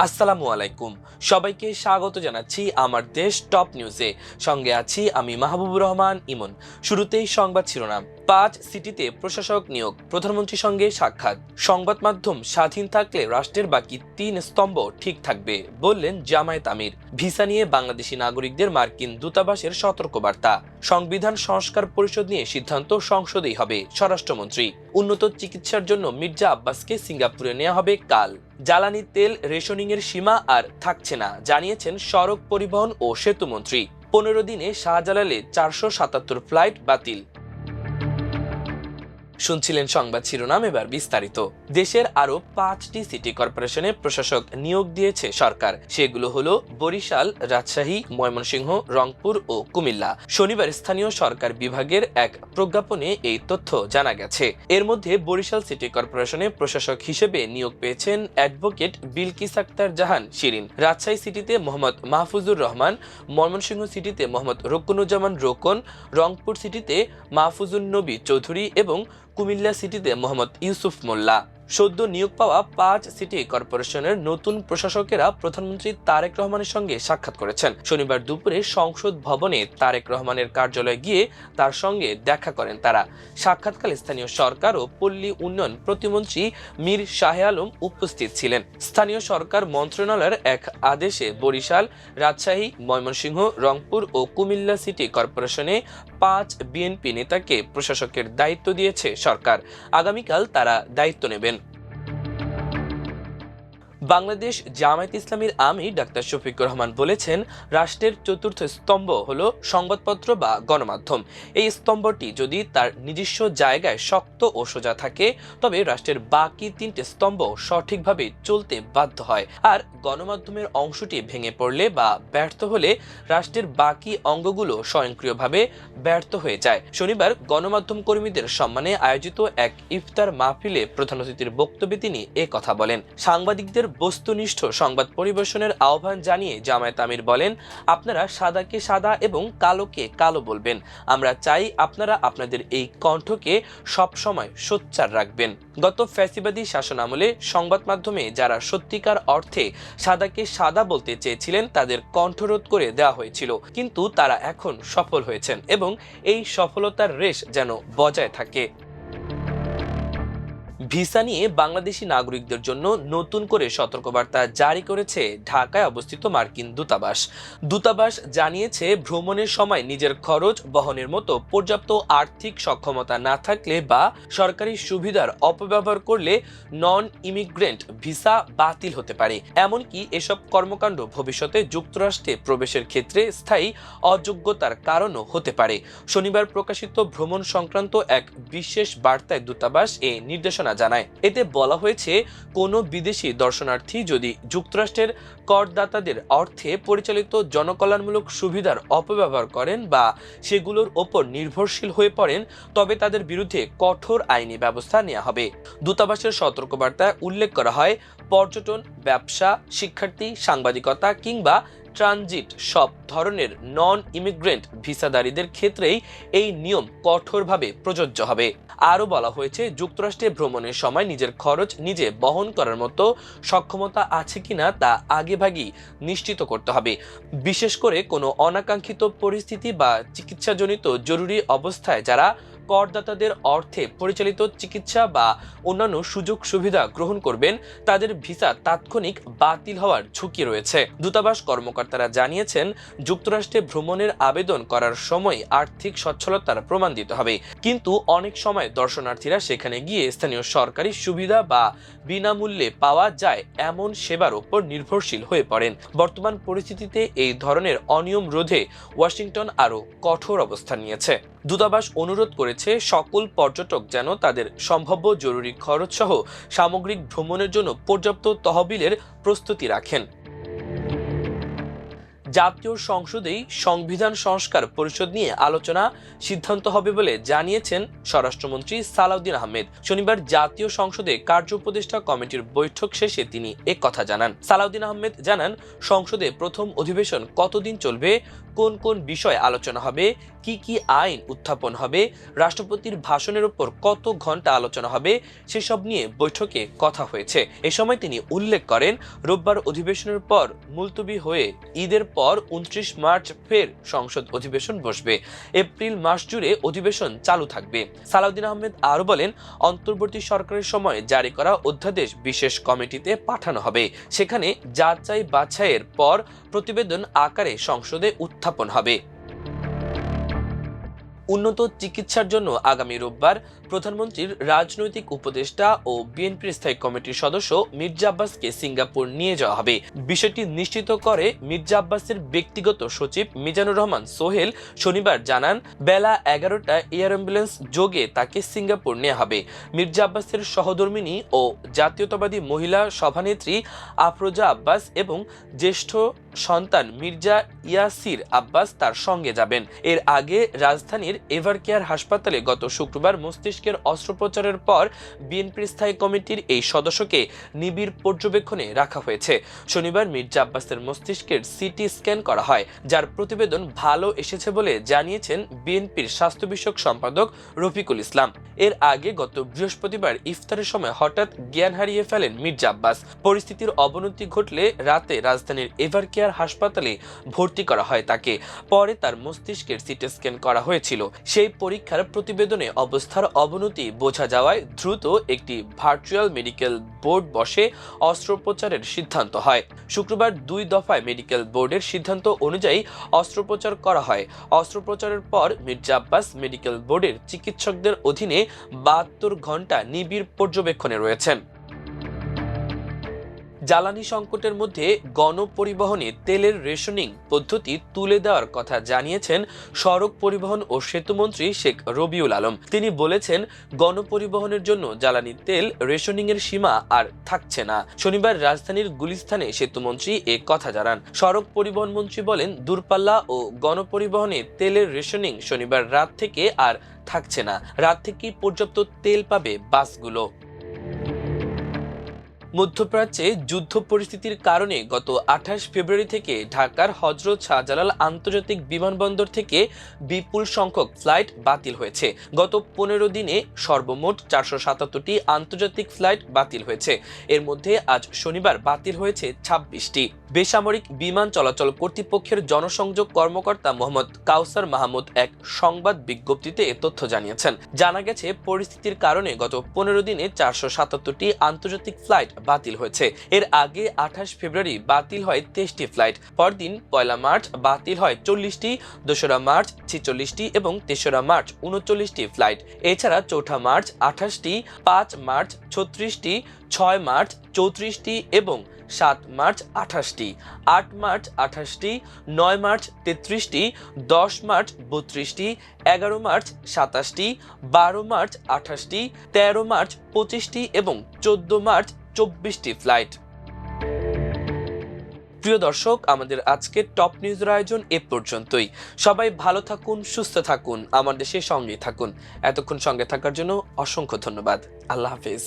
আসসালামু আলাইকুম। সবাইকে স্বাগত জানাচ্ছি আমার দেশ টপ নিউজে। সঙ্গে আছি আমি মাহবুবুর রহমান ইমন। শুরুতেই সংবাদ শিরোনাম। ৫ সিটিতে প্রশাসক নিয়োগ, প্রধানমন্ত্রীর সঙ্গে সাক্ষাৎ। সংবাদ মাধ্যম স্বাধীন থাকলে রাষ্ট্রের বাকি ৩ স্তম্ভ ঠিক থাকবে বললেন জামায়াত আমির। ভিসা নিয়ে বাংলাদেশি নাগরিকদের মার্কিন দূতাবাসের সতর্কবার্তা। সংবিধান সংস্কার পরিষদ নিয়ে সিদ্ধান্ত সংসদেই হবে, স্বরাষ্ট্রমন্ত্রী। উন্নত চিকিৎসার জন্য মির্জা আব্বাসকে সিঙ্গাপুরে নেওয়া হবে কাল। জ্বালানি তেল রেশনিং এর সীমা আর থাকছে না, জানিয়েছেন সড়ক পরিবহন ও সেতুমন্ত্রী। ১৫ দিনে শাহজালালে ৪৭৭ ফ্লাইট বাতিল। শুনছিলেন সংবাদ শিরোনাম, এবার বিস্তারিত। দেশের আরো ৫টি সিটি কর্পোরেশনে প্রশাসক নিয়োগ দিয়েছে সরকার। সেগুলো হলো বরিশাল, রাজশাহী, ময়মনসিংহ, রংপুর ও কুমিল্লা। শনিবার স্থানীয় সরকার বিভাগের এক প্রজ্ঞাপনে এই তথ্য জানা গেছে। এর মধ্যে বরিশাল সিটি কর্পোরেশনে প্রশাসক হিসেবে নিয়োগ পেয়েছেন অ্যাডভোকেট বিলকিস আক্তার জাহান শিরিন। রাজশাহী সিটিতে মোহাম্মদ মাহফুজুর রহমান, ময়মনসিংহ সিটিতে মোহাম্মদ রুকনুজ্জামান রোকন, রংপুর সিটিতে মাহফুজুন নবী চৌধুরী এবং কুমিল্লা সিটিতে মোহাম্মদ ইউসুফ মোল্লা। সদ্য নিয়োগ পাওয়া ৫ সিটি কর্পোরেশনের নতুন প্রশাসকেরা প্রধানমন্ত্রী তারেক রহমানের সঙ্গে সাক্ষাৎ করেছেন। শনিবার দুপুরে সংসদ ভবনে তারেক রহমানের কার্যালয়ে গিয়ে তার সঙ্গে দেখা করেন তারা। সাক্ষাৎকালে স্থানীয় সরকার ও পল্লী উন্নয়ন প্রতিমন্ত্রী মীর শাহে আলম উপস্থিত ছিলেন। স্থানীয় সরকার মন্ত্রণালয়ের এক আদেশে বরিশাল, রাজশাহী, ময়মনসিংহ, রংপুর ও কুমিল্লা সিটি কর্পোরেশনে ৫ বিএনপি নেতাকে প্রশাসকের দায়িত্ব দিয়েছে সরকার। আগামীকাল তারা দায়িত্ব নেবেন। বাংলাদেশ জামায়াত ইসলামীর আমির ডাক্তার শফিকুর রহমান বলেছেন, রাষ্ট্রের চতুর্থ স্তম্ভ হলো সংবাদপত্র বা গণমাধ্যম। এই স্তম্ভটি যদি তার নিজস্ব জায়গায় শক্ত ও সোজা থাকে তবে রাষ্ট্রের বাকি ৩টে স্তম্ভ সঠিকভাবে চলতে বাধ্য হয়। আর গণমাধ্যমের অংশটি ভেঙে পড়লে বা ব্যর্থ হলে রাষ্ট্রের বাকি অঙ্গগুলো স্বয়ংক্রিয়ভাবে ব্যর্থ হয়ে যায়। শনিবার গণমাধ্যম কর্মীদের সম্মানে আয়োজিত এক ইফতার মাহফিলে প্রধান অতিথির বক্তব্যে তিনি কথা বলেন। সাংবাদিকদের বস্তুনিষ্ঠ সংবাদ পরিবেশনের আহ্বান জানিয়ে জামায়াত আমির বলেন, আপনারা সাদাকে সাদা এবং কালোকে কালো বলবেন। আমরা চাই আপনারা আপনাদের এই কণ্ঠকে সবসময় সোচ্চার রাখবেন। গত ফ্যাসিবাদী শাসন আমলে সংবাদ মাধ্যমে যারা সত্যিকার অর্থে সাদাকে সাদা বলতে চেয়েছিলেন তাদের কণ্ঠরোধ করে দেওয়া হয়েছিল, কিন্তু তারা এখন সফল হয়েছেন এবং এই সফলতার রেশ যেন বজায় থাকে। ভিসা নিয়ে বাংলাদেশি নাগরিকদের জন্য নতুন করে সতর্কবার্তা জারি করেছে ঢাকায় অবস্থিত মার্কিন দূতাবাস। দূতাবাস জানিয়েছে, ভ্রমণের সময় নিজের খরচ বহনের মতো পর্যাপ্ত আর্থিক সক্ষমতা না থাকলে বা সরকারি সুবিধার অপব্যবহার করলে নন ইমিগ্রেন্ট ভিসা বাতিল হতে পারে। এমনকি এসব কর্মকাণ্ড ভবিষ্যতে যুক্তরাষ্ট্রে প্রবেশের ক্ষেত্রে স্থায়ী অযোগ্যতার কারণও হতে পারে। শনিবার প্রকাশিত ভ্রমণ সংক্রান্ত এক বিশেষ বার্তায় দূতাবাস এ নির্দেশনা জানায়। এতে বলা হয়েছে, কোনো বিদেশি দর্শনার্থী যদি যুক্তরাষ্ট্রের করদাতাদের অর্থে পরিচালিত জনকল্যাণমূলক সুবিধার অপব্যবহার করেন বা সেগুলোর ওপর নির্ভরশীল হয়ে পড়েন তবে তাদের বিরুদ্ধে কঠোর আইনি ব্যবস্থা নেওয়া হবে। দূতাবাসের সতর্কবার্তায় উল্লেখ করা হয়, পর্যটন, ব্যবসা, শিক্ষার্থী, সাংবাদিকতা কিংবা ট্রানজিট সব ধরনের নন ইমিগ্রেন্ট ভিসাধারীদের ক্ষেত্রেই এই নিয়ম কঠোরভাবে প্রযোজ্য হবে। আরও বলা হয়েছে, যুক্তরাষ্ট্রে ভ্রমণের সময় নিজের খরচ নিজে বহন করার মতো সক্ষমতা আছে কিনা তা আগেভাগেই নিশ্চিত করতে হবে। বিশেষ করে কোনো অনাকাঙ্ক্ষিত পরিস্থিতি বা চিকিৎসাজনিত জরুরি অবস্থায় যারা করদাতাদের অর্থে পরিচালিত চিকিৎসা বা অন্যান্য সুযোগ সুবিধা গ্রহণ করবেন তাদের ভিসা তাৎক্ষণিক বাতিল হওয়ার ঝুঁকি রয়েছে। দূতাবাস কর্মকর্তারা জানিয়েছেন, যুক্তরাষ্ট্রে ভ্রমণের আবেদন করার সময় আর্থিক সচ্ছলতার প্রমাণ দিতে হবে, কিন্তু অনেক সময় দর্শনার্থীরা সেখানে গিয়ে স্থানীয় সরকারি সুবিধা বা বিনামূল্যে পাওয়া যায় এমন সেবার উপর নির্ভরশীল হয়ে পড়েন। বর্তমান পরিস্থিতিতে এই ধরনের অনিয়ম রোধে ওয়াশিংটন আরও কঠোর অবস্থান নিয়েছে। দূতাবাস অনুরোধ করেছে সকল পর্যটক যেন তাদের সম্ভাব্য জরুরি খরচ সহ সামগ্রিক ভ্রমণের জন্য পর্যাপ্ত তহবিলের প্রস্তুতি রাখেন। জাতীয় সংসদেই সংবিধান সংস্কার পরিষদ নিয়ে আলোচনা সিদ্ধান্ত হবে বলে জানিয়েছেন স্বরাষ্ট্রমন্ত্রী সালাউদ্দিন আহমেদ। শনিবার জাতীয় সংসদে কার্য উপদেষ্টা কমিটির বৈঠক শেষে তিনি একথা জানান। সালাউদ্দিন আহমেদ জানান, সংসদে প্রথম অধিবেশন কতদিন চলবে, কোন কোন বিষয় আলোচনা হবে, কি কি আইন উত্থাপন হবে, রাষ্ট্রপতির ভাষণের উপর কত ঘন্টা আলোচনা হবে, সেসব নিয়ে বৈঠকে কথা হয়েছে। এ সময় তিনি উল্লেখ করেন, রোববার অধিবেশনের পর মুলতবি হয়ে ঈদের পর 29 মার্চ ফের সংসদ অধিবেশন বসবে। এপ্রিল মাস জুড়ে অধিবেশন চালু থাকবে। সালাউদ্দিন আহমেদ আরো বলেন, অন্তর্বর্তী সরকারের সময় জারি করা অধ্যাদেশ বিশেষ কমিটিতে পাঠানো হবে। সেখানে যাচাই বাছাইয়ের পর প্রতিবেদন আকারে সংসদে উত্থাপন হবে। উন্নত চিকিৎসার জন্য আগামী রোববার প্রধানমন্ত্রীর রাজনৈতিক উপদেষ্টা ও বিএনপির স্থায়ী কমিটির সদস্য মির্জা আব্বাসকে সিঙ্গাপুর নিয়ে যাওয়া হবে। বিষয়টি নিশ্চিত করে মির্জা আব্বাসের ব্যক্তিগত সচিব মিজানুর রহমান সোহেল শনিবার জানান, বেলা 11টায় এয়ার অ্যাম্বুলেন্স যোগে তাকে সিঙ্গাপুর নেওয়া হবে। মির্জা আব্বাসের সহধর্মিণী ও জাতীয়তাবাদী মহিলা সভানেত্রী আফরোজা আব্বাস এবং জ্যেষ্ঠ সন্তান মির্জা ইয়াসির আব্বাস তার সঙ্গে যাবেন। এর আগে রাজধানীর এভারকেয়ার হাসপাতালে গত শুক্রবার মস্তিষ্কের অস্ত্রোপচারের পর বিএনপির স্থায়ী কমিটির এই সদস্যকে নিবিড় পর্যবেক্ষণে রাখা হয়েছে। শনিবার মির্জা আব্বাসের মস্তিষ্কের সিটি স্ক্যান করা হয়, যার প্রতিবেদন ভালো এসেছে বলে জানিয়েছেন বিএনপির স্বাস্থ্য বিষয়ক সম্পাদক রফিকুল ইসলাম। এর আগে গত বৃহস্পতিবার ইফতারের সময় হঠাৎ জ্ঞান হারিয়ে ফেলেন মির্জা আব্বাস। পরিস্থিতির অবনতি ঘটলে রাতে রাজধানীর এভারকেয়ার হাসপাতালে ভর্তি করা হয় তাকে। পরে তার মস্তিষ্কের সিটি স্ক্যান করা হয়েছিল। সেই পরীক্ষার প্রতিবেদনে অবস্থার অবনতি বোঝা যাওয়ায় দ্রুত একটি ভার্চুয়াল মেডিকেল বোর্ড বসে অস্ত্রোপচারের সিদ্ধান্ত হয়। শুক্রবার 2 দফায় মেডিকেল বোর্ডের সিদ্ধান্ত অনুযায়ী অস্ত্রোপচার করা হয়। অস্ত্রোপচারের পর মির্জা আব্বাস মেডিকেল বোর্ডের চিকিৎসকদের অধীনে 72 ঘন্টা নিবিড় পর্যবেক্ষণে রয়েছেন। জ্বালানি সংকটের মধ্যে গণপরিবহনে তেলের রেশনিং পদ্ধতি তুলে দেওয়ার কথা জানিয়েছেন সড়ক পরিবহন ও সেতুমন্ত্রী শেখ রবিউল আলম। তিনি বলেছেন, গণপরিবহনের জন্য জ্বালানি তেল রেশনিং এর সীমা আর থাকছে না। শনিবার রাজধানীর গুলিস্তানে সেতুমন্ত্রী এ কথা জানান। সড়ক পরিবহন মন্ত্রী বলেন, দূরপাল্লা ও গণপরিবহনে তেলের রেশনিং শনিবার রাত থেকে আর থাকছে না। রাত থেকেই পর্যাপ্ত তেল পাবে বাসগুলো। মধ্যপ্রাচ্যে যুদ্ধ পরিস্থিতির কারণে গত 28 ফেব্রুয়ারি থেকে ঢাকার হযরত শাহজালাল আন্তর্জাতিক বিমানবন্দর থেকে বিপুল সংখ্যক ফ্লাইট বাতিল হয়েছে। গত 15 দিনে সর্বমোট 477টি আন্তর্জাতিক ফ্লাইট বাতিল হয়েছে। এর মধ্যে আজ শনিবার বাতিল হয়েছে 26টি। বেসামরিক বিমান চলাচল কর্তৃপক্ষের জনসংযোগ কর্মকর্তা মোহাম্মদ কাউসার মাহমুদ এক সংবাদ বিজ্ঞপ্তিতে এ তথ্য জানিয়েছেন। জানা গেছে, পরিস্থিতির কারণে গত 15 দিনে 477টি আন্তর্জাতিক ফ্লাইট বাতিল হয়েছে। এর আগে 28 ফেব্রুয়ারি বাতিল হয় 23টি ফ্লাইট। পরদিন 1 মার্চ বাতিল হয় 40টি, 2 মার্চ 46টি এবং 3 মার্চ 39টি ফ্লাইট। এছাড়া 4 মার্চ 28টি, 5 মার্চ 36টি, 6 মার্চ 34টি এবং 7 মার্চ 28টি, 8 মার্চ 28টি, 9 মার্চ 33টি, 10 মার্চ 32টি, 11 মার্চ 27টি, 12 মার্চ 28টি, 13 মার্চ 25টি এবং 14 মার্চ 24টি ফ্লাইট। প্রিয় দর্শক, আমাদের আজকের টপ নিউজের আয়োজন এ পর্যন্তই। সবাই ভালো থাকুন, সুস্থ থাকুন, আমার দেশের সঙ্গেই থাকুন। এতক্ষণ সঙ্গে থাকার জন্য অসংখ্য ধন্যবাদ। আল্লাহ হাফেজ।